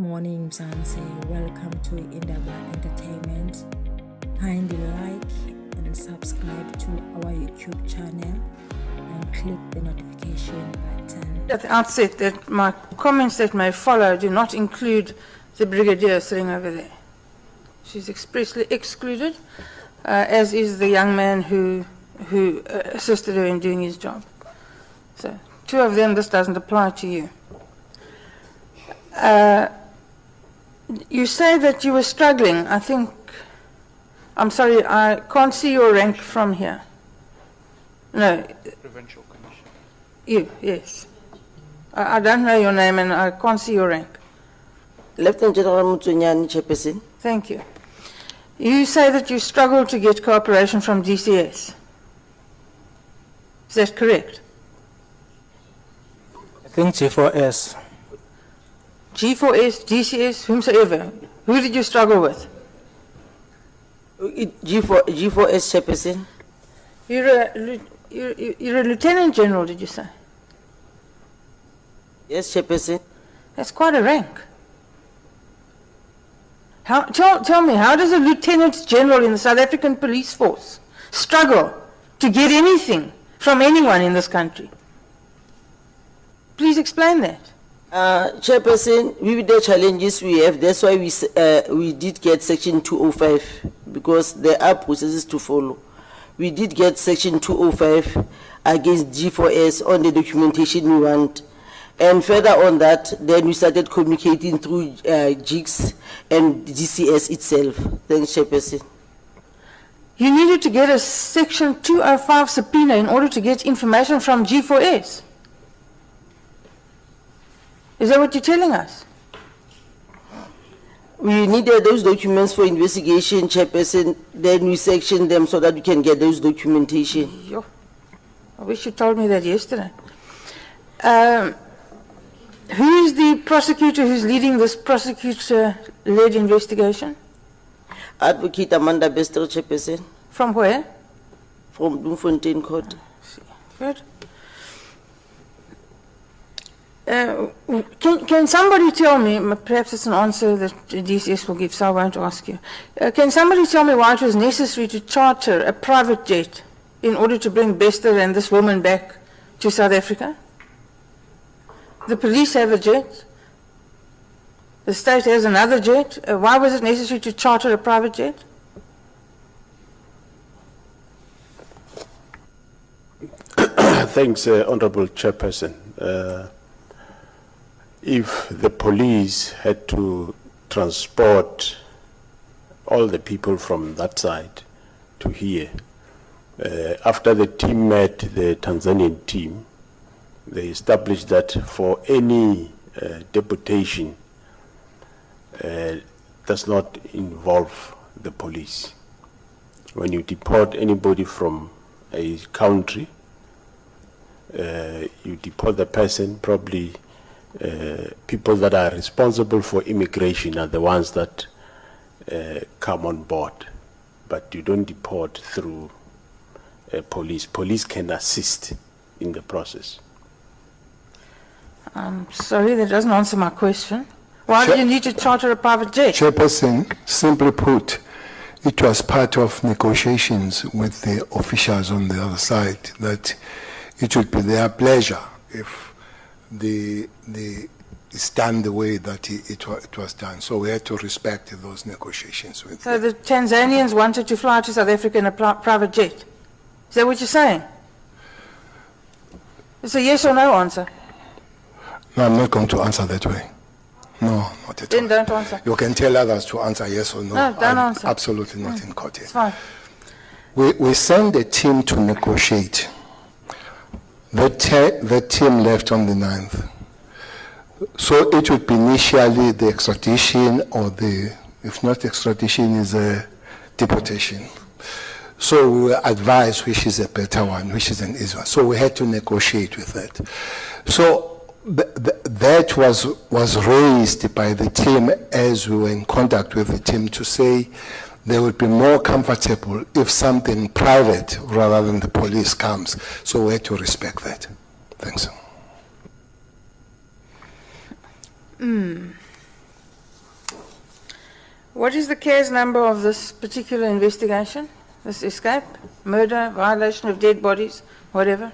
morning, Mzansi. Welcome to Indaba Entertainment. Kindly like and subscribe to our YouTube channel and click the notification button. At the outset, that my comments that may follow do not include the brigadier sitting over there. She's expressly excluded, as is the young man who assisted her in doing his job. So, two of them, this doesn't apply to you. You say that you were struggling. I'm sorry, I can't see your rank from here. No. Provincial Commission. You, yes. I don't know your name and I can't see your rank. Lieutenant General Mutsunyani, Chairperson. Thank you. You say that you struggled to get cooperation from DCS. Is that correct? I think G4S. G4S, DCS, whomsoever. Who did you struggle with? G4S, Chairperson. You're a Lieutenant General, did you say? Yes, Chairperson. That's quite a rank. Tell me, how does a Lieutenant General in the South African Police Force struggle to get anything from anyone in this country? Please explain that. Chairperson, with the challenges we have, that's why we did get Section 205, because there are processes to follow. We did get Section 205 against G4S on the documentation we want. And further on that, then we started communicating through GIGS and DCS itself. Thanks, Chairperson. You needed to get a Section 205 subpoena in order to get information from G4S. Is that what you're telling us? We needed those documents for investigation, Chairperson. Then we sectioned them so that we can get those documentation. Yo, I wish you told me that yesterday. Who is the prosecutor who's leading this prosecutor-led investigation? Advocate Thabo Bester, Chairperson. From where? From Bloemfontein Court. Good. Can somebody tell me, perhaps it's an answer that DCS will give, so I won't ask you. Can somebody tell me why it was necessary to charter a private jet in order to bring Bester and this woman back to South Africa? The police have a jet. The state has another jet. Why was it necessary to charter a private jet? Thanks, Honorable Chairperson. If the police had to transport all the people from that side to here, after the team met the Tanzanian team, they established that for any deportation does not involve the police. When you deport anybody from a country, you deport the person, probably people that are responsible for immigration are the ones that come on board, but you don't deport through police. Police can assist in the process. I'm sorry, that doesn't answer my question. Why do you need to charter a private jet? Chairperson, simply put, it was part of negotiations with the officials on the other side that it would be their pleasure if it's done the way that it was done. So we had to respect those negotiations with them. So the Tanzanians wanted to fly to South Africa in a private jet. Is that what you're saying? It's a yes or no answer. No, I'm not going to answer that way. No, not at all. Then don't answer. You can tell others to answer yes or no. No, don't answer. Absolutely not in court here. It's fine. We sent a team to negotiate. The team left on the 9th. So it would be initially the extradition or if not extradition, is a deportation. So we were advised which is a better one, which is an easier one. So we had to negotiate with that. So that was raised by the team as we were in contact with the team to say they would be more comfortable if something private rather than the police comes. So we had to respect that. Thanks. What is the case number of this particular investigation? This escape, murder, violation of dead bodies, whatever?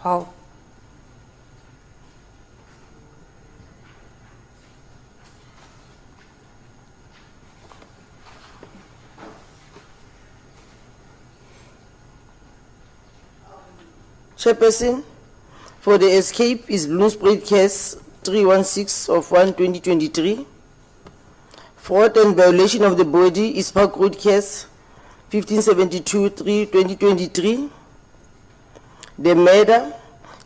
How? Chairperson, for the escape is Glynnis Breytenbach case 316 of 1/2023. Fraud and violation of the body is Park Road case 1572-3/2023. The murder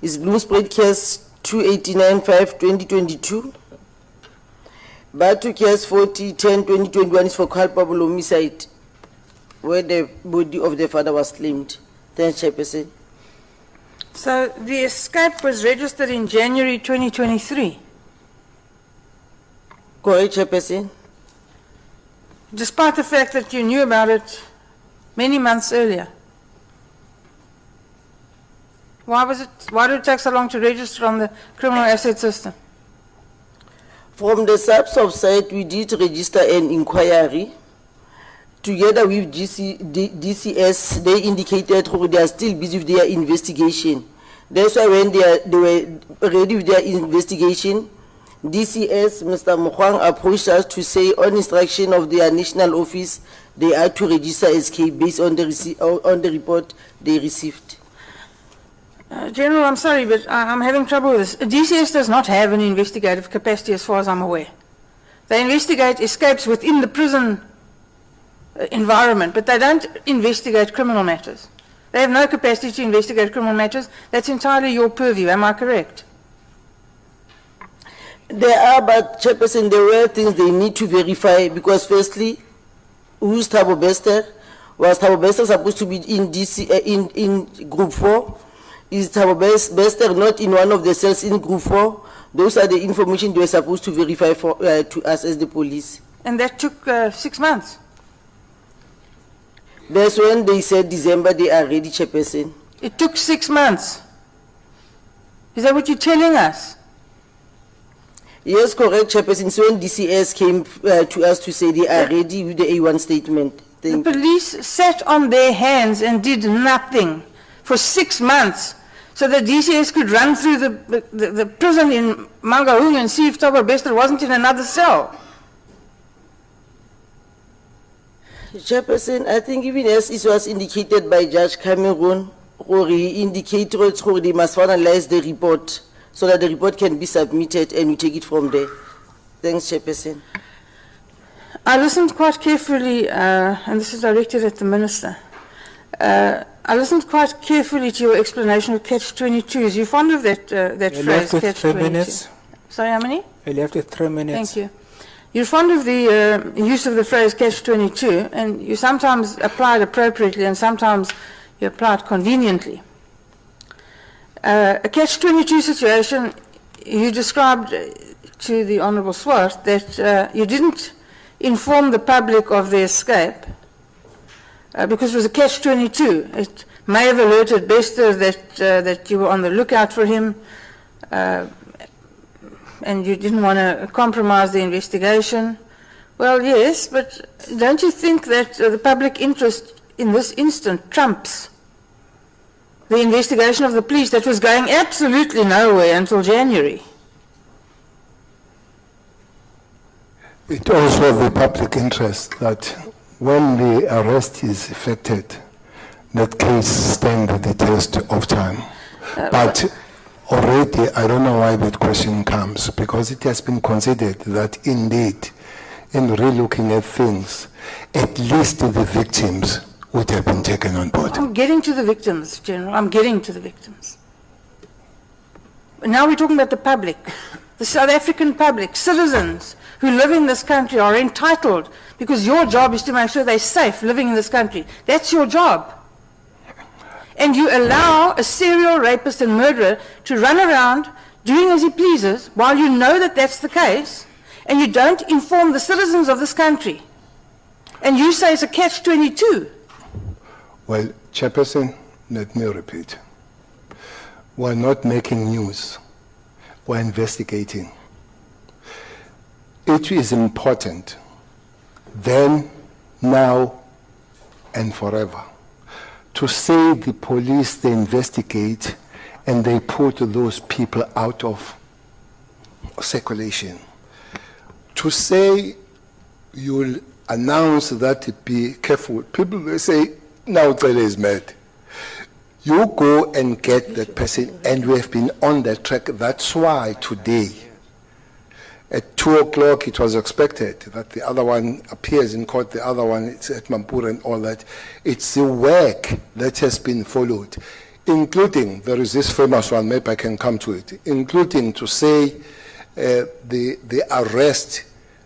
is Glynnis Breytenbach case 289-5/2022. Batu case 40-10/2021 is for culpable homicide, where the body of the father was claimed. Thanks, Chairperson. So the escape was registered in January 2023, Correct, Chairperson. despite the fact that you knew about it many months earlier. Why did it take so long to register on the criminal asset system? From the SAPSOF side, we did register an inquiry. Together with DCS, they indicated they are still busy with their investigation. That's why when they were ready with their investigation, DCS, Mr. Mokwang, approached us to say, on instruction of their national office, they are to register SK based on the report they received. General, I'm sorry, but I'm having trouble with this. DCS does not have an investigative capacity as far as I'm aware. They investigate escapes within the prison environment, but they don't investigate criminal matters. They have no capacity to investigate criminal matters. That's entirely your purview, am I correct? There are, but Chairperson, there were things they need to verify, because firstly, who's Thabo Bester? Was Thabo Bester supposed to be in in Group 4? Is Thabo Bester not in one of the cells in Group 4? Those are the information they were supposed to verify for to us as the police. And that took 6 months. That's when they said December they are ready, Chairperson. It took 6 months. Is that what you're telling us? Yes, correct, Chairperson. So when DCS came to us to say they are ready with the A1 statement. The police sat on their hands and did nothing for 6 months so that DCS could run through the prison in Mangaung and see if Thabo Bester wasn't in another cell. Chairperson, I think even as it was indicated by Judge Cameron, he indicated that they must finalize the report so that the report can be submitted and we take it from there. Thanks, Chairperson. I listened quite carefully, and this is directed at the Minister. I listened quite carefully to your explanation of catch-22s. You're fond of that phrase, catch-22? 3 minutes. Sorry, how many? You left with 3 minutes. Thank you. You're fond of the use of the phrase catch-22, and you sometimes apply it appropriately and sometimes you apply it conveniently. A catch-22 situation, you described to the Honourable Swart that you didn't inform the public of the escape because it was a catch-22. It may have alerted Bester that you were on the lookout for him, and you didn't want to compromise the investigation. Well, yes, but don't you think that the public interest in this instant trumps the investigation of the police that was going absolutely nowhere until January? It also the public interest that when the arrest is effected, that case stands the test of time. But already, I don't know why that question comes, because it has been considered that indeed, in relooking at things, at least the victims would have been taken on board. I'm getting to the victims, General. I'm getting to the victims. Now we're talking about the public, the South African public, citizens who live in this country are entitled, because your job is to make sure they're safe living in this country. That's your job. And you allow a serial rapist and murderer to run around doing as he pleases while you know that that's the case, and you don't inform the citizens of this country. And you say it's a catch-22. Well, Chairperson, let me repeat. We're not making news. We're investigating. It is important then, now, and forever to say the police, they investigate and they put those people out of circulation. To say you'll announce that, be careful. People, they say, now Cele is mad. You go and get that person, and we have been on that track. That's why today, at 2 o'clock, it was expected that the other one appears in court, the other one is at Mampura and all that. It's the work that has been followed, including, there is this famous one, maybe I can come to it, including to say the arrest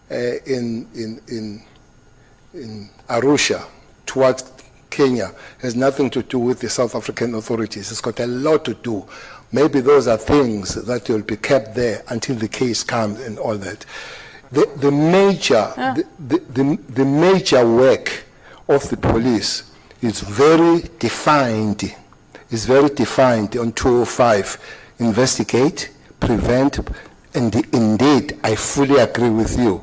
in Arusha towards Kenya has nothing to do with the South African authorities. It's got a lot to do. Maybe those are things that will be kept there until the case comes and all that. The major work of the police is very defined. Is very defined on 205. Investigate, prevent, and indeed, I fully agree with you.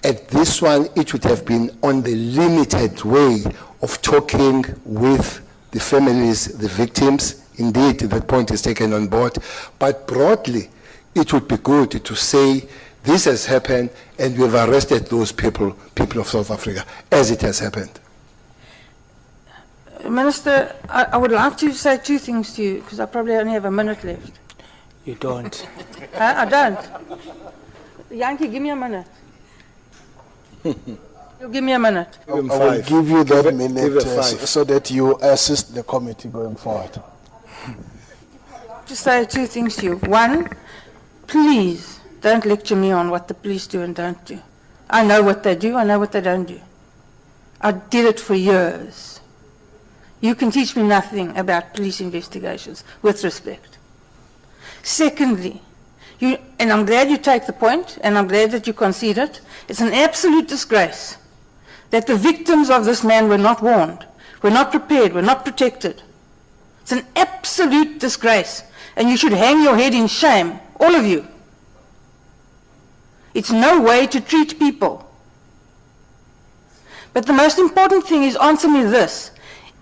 At this one, it would have been on the limited way of talking with the families, the victims. Indeed, that point is taken on board. But broadly, it would be good to say this has happened and we've arrested those people of South Africa, as it has happened. Minister, I would like to say 2 things to you, because I probably only have a minute left. You don't. I don't. Yankee, give me a minute. You give me a minute. I will give you that minute so that you assist the committee going forward. Just say 2 things to you. 1, please don't lecture me on what the police do and don't do. I know what they do, I know what they don't do. I did it for years. You can teach me nothing about police investigations, with respect. Secondly, and I'm glad you take the point, and I'm glad that you concede it, it's an absolute disgrace that the victims of this man were not warned, were not prepared, were not protected. It's an absolute disgrace, and you should hang your head in shame, all of you. It's no way to treat people. But the most important thing is, answer me this.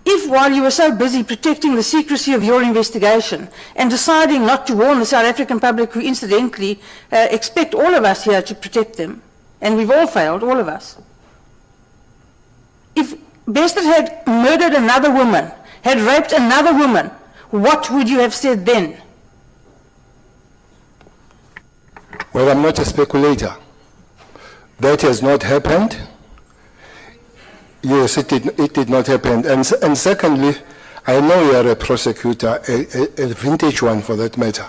If while you were so busy protecting the secrecy of your investigation and deciding not to warn the South African public, who incidentally expect all of us here to protect them, and we've all failed, all of us. If Bester had murdered another woman, had raped another woman, what would you have said then? Well, I'm not a speculator. That has not happened. Yes, it did not happen. And secondly, I know you are a prosecutor, a vintage one for that matter.